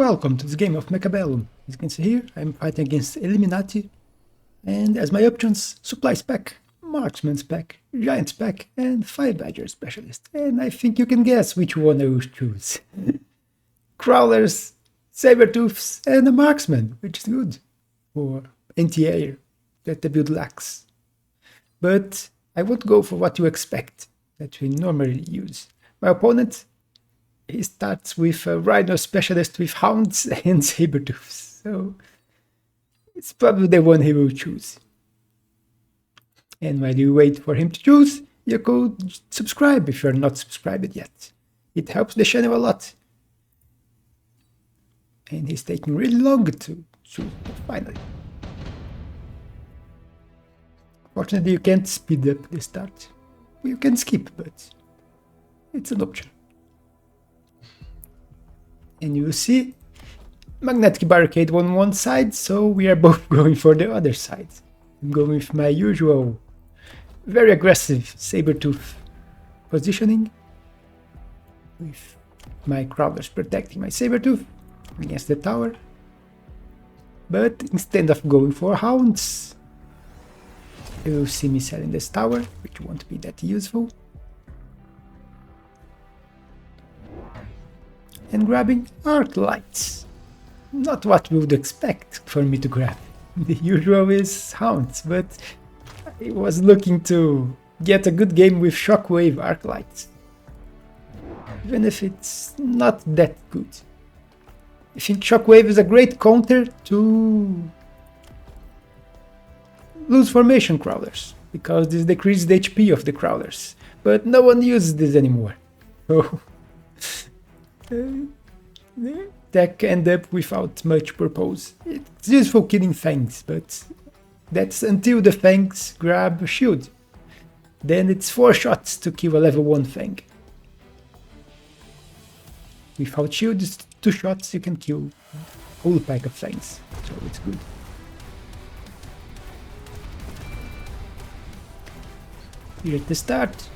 Welcome to this game of Mechabellum. As you can see here, I'm fighting against Illuminati, and as my options, Supply Spec, Marksman Spec, Giant Spec, and Fire Badger Specialist. And I think you can guess which one I will choose. Crawlers, Sabertooths, and a Marksman, which is good for anti-air that the build lacks. But I won't go for what you expect, that we normally use. My opponent, he starts with a Rhino Specialist with Hounds and Sabertooths, so it's probably the one he will choose. And while you wait for him to choose, you could subscribe if you're not subscribed yet. It helps the channel a lot. And he's taking really long to choose, but finally. Fortunately, you can't speed up the start. You can skip, but it's an option. And you will see magnetic barricade on one side, so we are both going for the other side. I'm going with my usual, very aggressive Sabertooth positioning, with my Crawlers protecting my Sabertooth against the tower. But instead of going for Hounds, you will see me selling this tower, which won't be that useful. And grabbing arc lights. Not what we would expect for me to grab. The usual is Hounds, but I was looking to get a good game with Shockwave arc lights. Even if it's not that good. I think Shockwave is a great counter to loose formation Crawlers, because this decreases the HP of the Crawlers, but no one uses this anymore. So the deck ends up without much purpose. It's useful killing Fangs, but that's until the Fangs grab a shield. Then it's 4 shots to kill a level 1 Fang. Without shield, it's 2 shots you can kill a whole pack of Fangs, so it's good. Here at the start,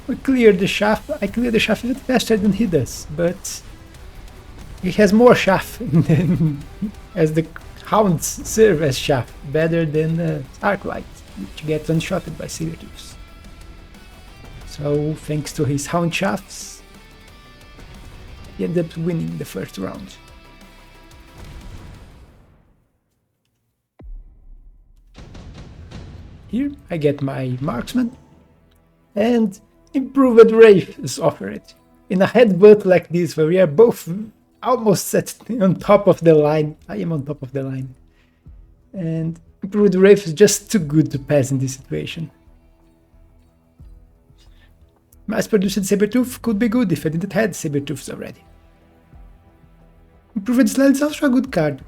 we clear the shaft. I clear the shaft even faster than he does, but he has more shaft as the Hounds serve as shaft, better than Arclight, which gets unshotted by Sabertooths. So thanks to his Hound shafts, he ended up winning the first round. Here I get my Marksman, and improved Wraith is offered. In a headbutt like this, where we are both almost set on top of the line, I am on top of the line, and improved Wraith is just too good to pass in this situation. Mass-produced Sabertooth could be good if I didn't have Sabertooths already. Improved Sled is also a good card.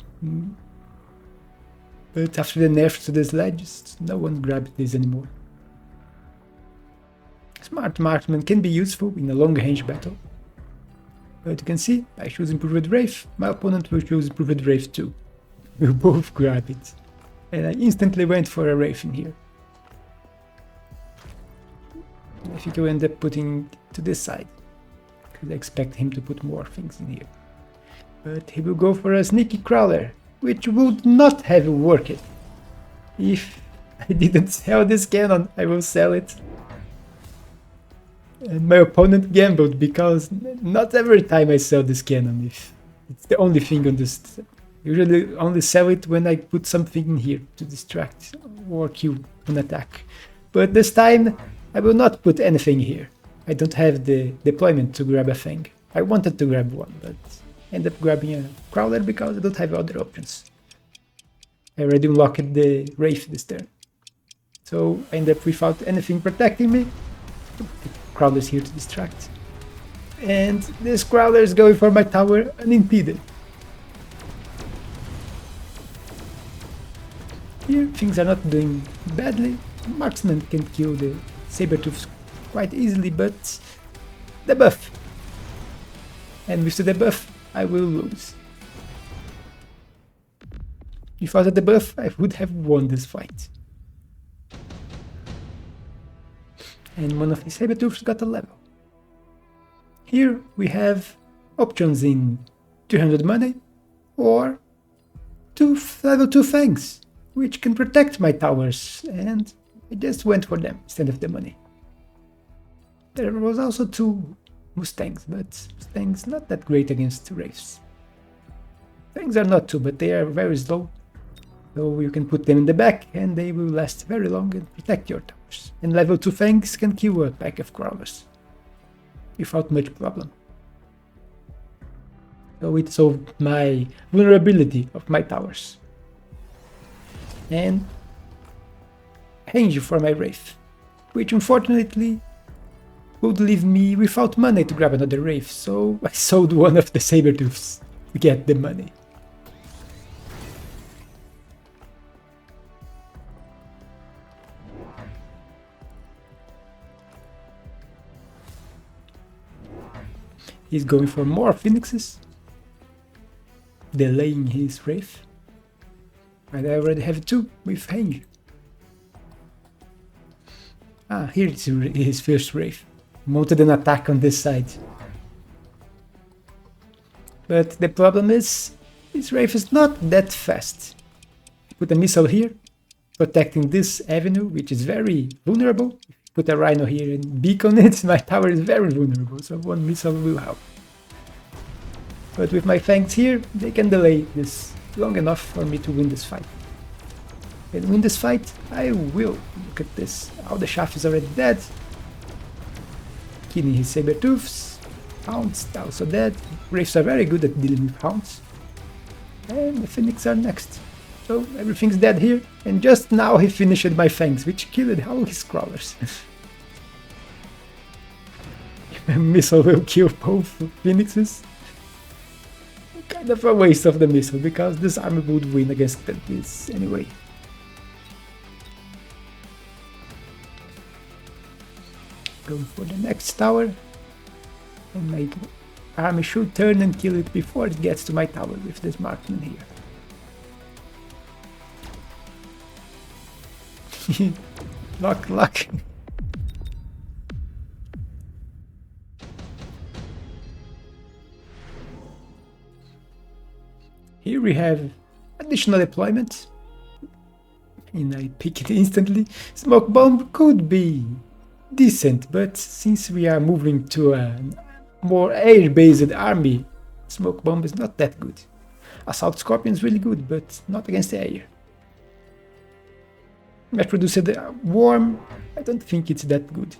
But after the nerf to the sledges, no one grabs this anymore. Smart Marksman can be useful in a long-range battle. But you can see, I choose Improved Wraith, my opponent will choose Improved Wraith too. We'll both grab it. And I instantly went for a Wraith in here. I think I will end up putting to this side, because I expect him to put more things in here. But he will go for a Sneaky Crawler, which would not have worked. If I didn't sell this cannon, I will sell it. And my opponent gambled, because not every time I sell this cannon, if it's the only thing on this. Usually only sell it when I put something in here to distract or kill an attack. But this time I will not put anything here. I don't have the deployment to grab a thing. I wanted to grab one, but end up grabbing a Crawler because I don't have other options. I already unlocked the Wraith this turn. So I end up without anything protecting me. Crawler's here to distract. And this Crawler is going for my tower unimpeded. Here things are not doing badly. Marksman can kill the Sabertooths quite easily, but debuff. And with the debuff, I will lose. Without the debuff, I would have won this fight. And one of the Sabertooths got a level. Here we have options in 300 money, or level 2 fangs, which can protect my towers, and I just went for them instead of the money. There was also 2 Mustangs, but Mustangs not that great against Wraiths. Fangs are not too, but they are very slow, so you can put them in the back and they will last very long and protect your towers. And level 2 Fangs can kill a pack of crawlers without much problem. So it solved my vulnerability of my towers. And range for my Wraith, which unfortunately would leave me without money to grab another Wraith, so I sold one of the Sabertooths to get the money. He's going for more Phoenixes, delaying his Wraith. And I already have 2 with range. Ah, here is his first Wraith. Mounted an attack on this side. But the problem is, this Wraith is not that fast. Put a missile here, protecting this avenue, which is very vulnerable. Put a Rhino here and beacon it, my tower is very vulnerable, so one missile will help. But with my Fangs here, they can delay this long enough for me to win this fight. And win this fight, I will. Look at this, all the Shaft is already dead. Killing his Sabertooths, Hounds also dead. Wraiths are very good at dealing with Hounds. And the Phoenix are next. So everything's dead here, and just now he finished my Fangs, which killed all his crawlers. A missile will kill both Phoenixes. Kind of a waste of the missile, because this army would win against this anyway. Going for the next tower, and my army should turn and kill it before it gets to my tower with this marksman here. Luck. Here we have additional deployment, and I pick it instantly. Smoke bomb could be decent, but since we are moving to a more air-based army, smoke bomb is not that good. Assault Scorpion is really good, but not against the air. Mass produced worm, I don't think it's that good.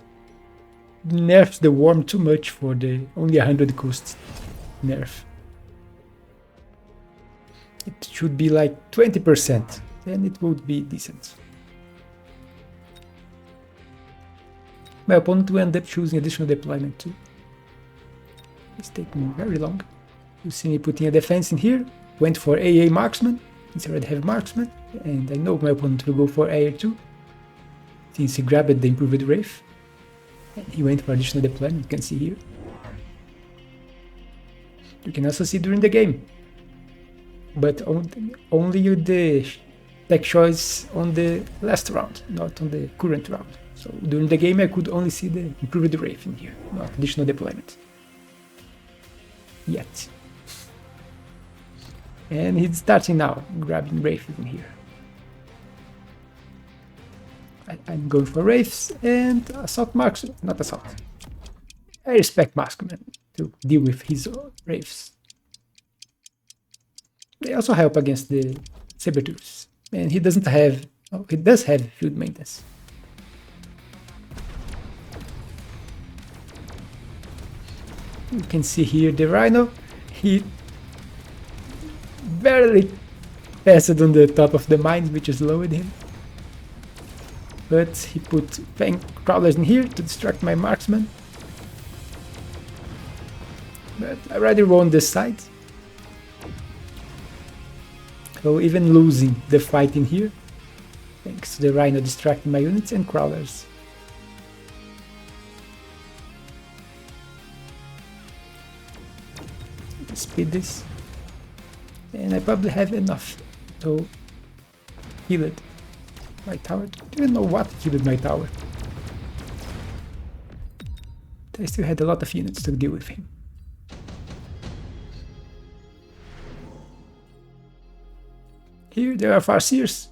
Nerfs the worm too much for the only 100 cost nerf. It should be like 20%, then it would be decent. My opponent will end up choosing additional deployment too. It's taking very long. You see me putting a defense in here, went for AA marksman, since I already have marksman, and I know my opponent will go for air too, since he grabbed the improved Wraith, and he went for additional deployment, you can see here. You can also see during the game, but only the tech choice on the last round, not on the current round. So during the game I could only see the improved Wraith in here, not additional deployment. Yet. And he's starting now, grabbing Wraith in here. I'm going for Wraiths and Assault Marksman, not Assault. I respect Marksman to deal with his Wraiths. They also help against the Sabertooths. And he doesn't have, oh, he does have field maintenance. You can see here the Rhino, he barely passed on the top of the mine, which has lowered him. But he put Fang Crawlers in here to distract my marksman. But I already won this side. So even losing the fight in here, thanks to the Rhino distracting my units and Crawlers. Speed this, and I probably have enough to heal it. My tower, I don't even know what killed my tower. I still had a lot of units to deal with him. Here there are Farseers,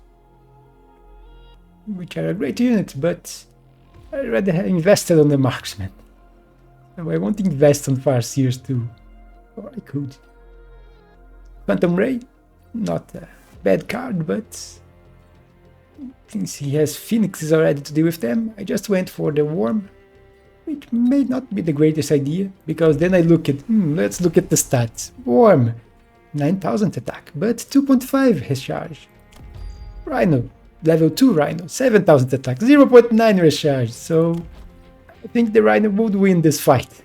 which are a great unit, but I'd rather have invested on the marksman. So I won't invest on Farseers too. Or I could. Phantom Ray, not a bad card, but since he has Phoenixes already to deal with them, I just went for the Worm, which may not be the greatest idea, because then I look at, let's look at the stats. Worm, 9000 attack, but 2.5 his charge. Rhino, level 2 Rhino, 7000 attack, 0.9 recharge, so I think the Rhino would win this fight.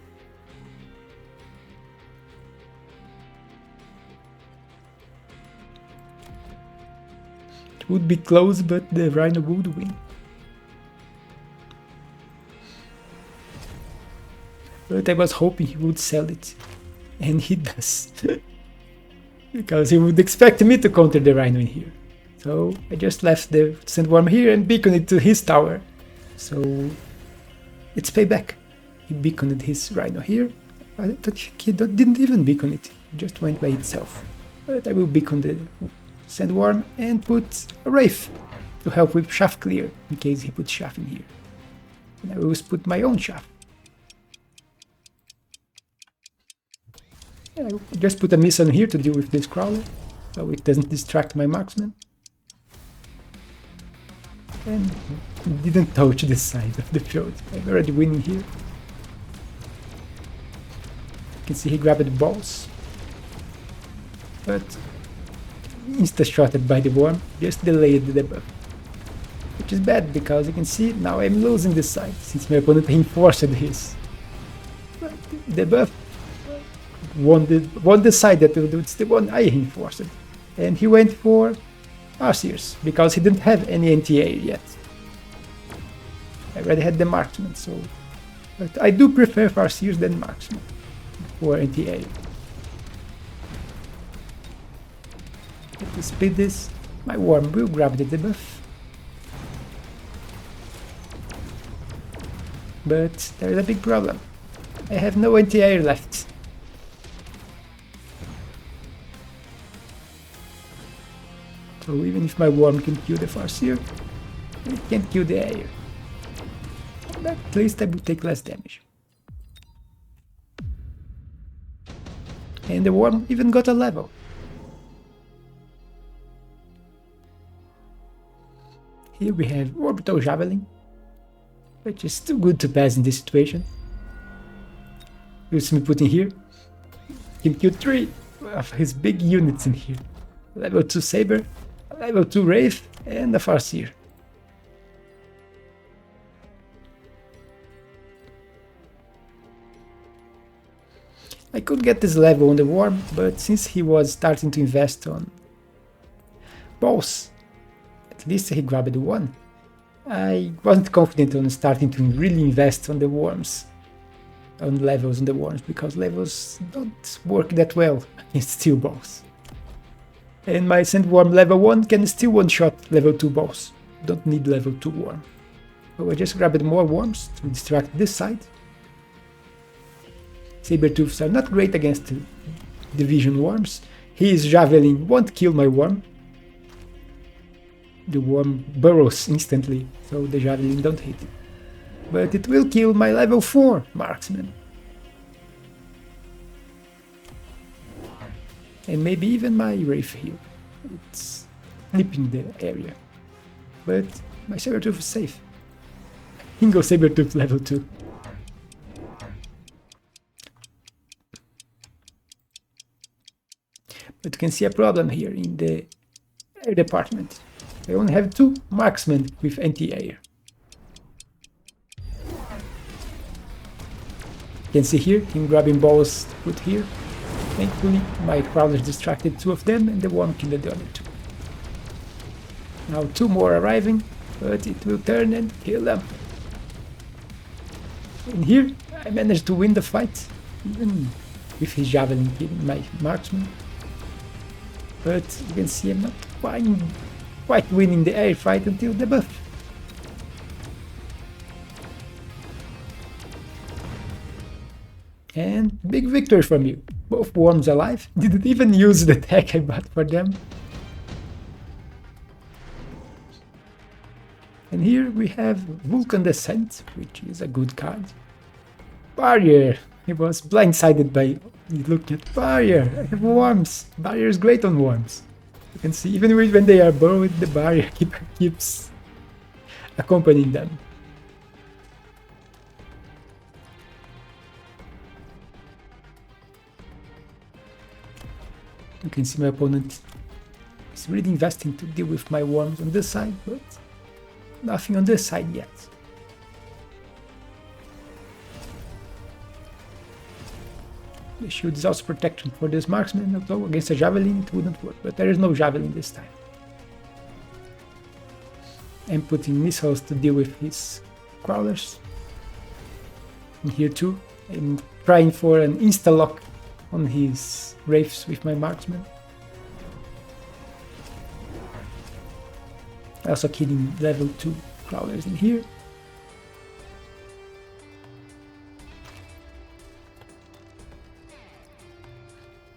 It would be close, but the Rhino would win. But I was hoping he would sell it, and he does. Because he would expect me to counter the Rhino in here. So I just left the Sandworm here and beaconed it to his tower. So it's payback. He beaconed his Rhino here. I thought he didn't even beacon it, it just went by itself. But I will beacon the Sandworm and put a Wraith to help with shaft clear, in case he puts shaft in here. And I will put my own shaft. I will just put a missile here to deal with this crawler, so it doesn't distract my marksman. And didn't touch this side of the field. I'm already winning here. You can see he grabbed the balls, but insta-shotted by the worm, just delayed the debuff. Which is bad, because you can see now I'm losing this side, since my opponent reinforced his. But the debuff won the side that it's the one I reinforced. And he went for Farseers, because he didn't have any anti-air yet. I already had the marksman, so... But I do prefer Farseers than marksman for anti-air. If we split this, my worm will grab the debuff. But there is a big problem. I have no anti-air left. So even if my worm can kill the Farseer, it can't kill the air. But at least I will take less damage. And the worm even got a level. Here we have Orbital Javelin, which is too good to pass in this situation. You'll see me putting here. Can kill 3 of his big units in here. Level 2 Saber, level 2 Wraith, and a Farseer. I could get this level on the Worm, but since he was starting to invest on balls, at least he grabbed 1. I wasn't confident on starting to really invest on the Worms, on levels on the Worms, because levels don't work that well against steel balls. And my Sandworm level 1 can still one-shot level 2 balls, don't need level 2 Worm. So I just grabbed more Worms to distract this side. Sabertooths are not great against Division Worms. His Javelin won't kill my Worm. The Worm burrows instantly, so the Javelin don't hit it. But it will kill my level 4 Marksman. And maybe even my Wraith here. It's flipping the area. But my Sabertooth is safe. Hingo Sabertooth level 2. But you can see a problem here in the air department. I only have 2 marksmen with anti-air. You can see here, him grabbing balls to put here. Thankfully, my crawlers distracted 2 of them and the worm killed the other 2. Now 2 more arriving, but it will turn and kill them. And here, I managed to win the fight, even with his javelin killing my marksman. But you can see I'm not quite winning the air fight until the buff. And big victory from you. Both worms alive. Didn't even use the tech I bought for them. And here we have Vulcan Descent, which is a good card. Barrier. He was blindsided by looking at Barrier. I have Worms. Barrier is great on Worms. You can see even when they are burrowed, the Barrier keeps accompanying them. You can see my opponent is really investing to deal with my Worms on this side, but nothing on this side yet. The shield is also protection for this marksman, although against a javelin it wouldn't work, but there is no javelin this time. I'm putting missiles to deal with his crawlers. And here too, I'm trying for an insta-lock on his wraiths with my marksman. Also killing level 2 crawlers in here.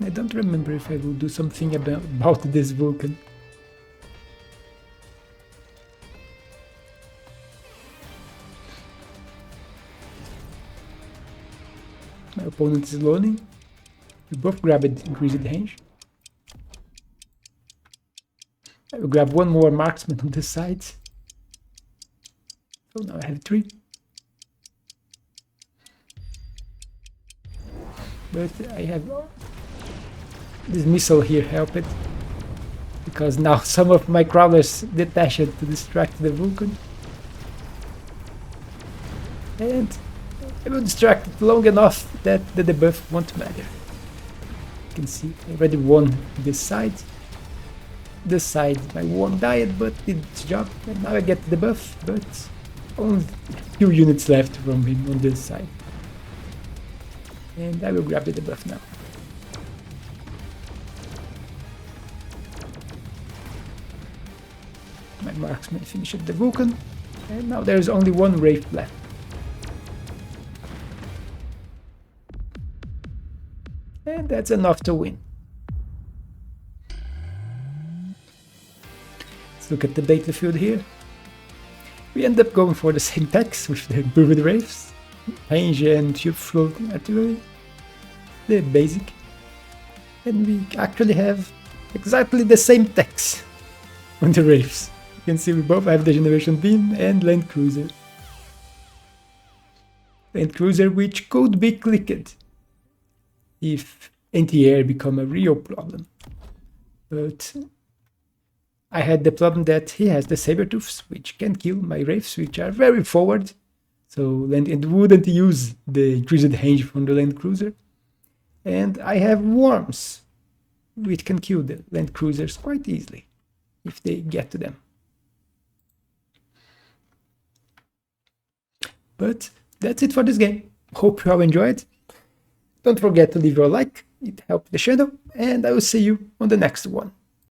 I don't remember if I will do something about this Vulcan. My opponent is loading. We both grab it, increased range. I will grab one more marksman on this side. So now I have 3. But I have this missile here help it, because now some of my crawlers detach it to distract the Vulcan. And I will distract it long enough that the debuff won't matter. You can see I already won this side. This side my worm died but did its job, and now I get the debuff, but only a few units left from him on this side. And I will grab the debuff now. My marksman finished the Vulcan, and now there is only one Wraith left. And that's enough to win. Let's look at the battlefield here. We end up going for the same techs with the improved Wraiths, range and tube floating artillery, the basic. And we actually have exactly the same techs on the Wraiths. You can see we both have the Generation Beam and Land Cruiser. Land Cruiser which could be clicked if anti-air become a real problem. But I had the problem that he has the Sabertooths, which can kill my Wraiths, which are very forward. So it wouldn't use the increased range from the Land Cruiser. And I have Worms, which can kill the Land Cruisers quite easily if they get to them. But that's it for this game. Hope you all enjoyed. Don't forget to leave your like, it helps the channel, and I will see you on the next one.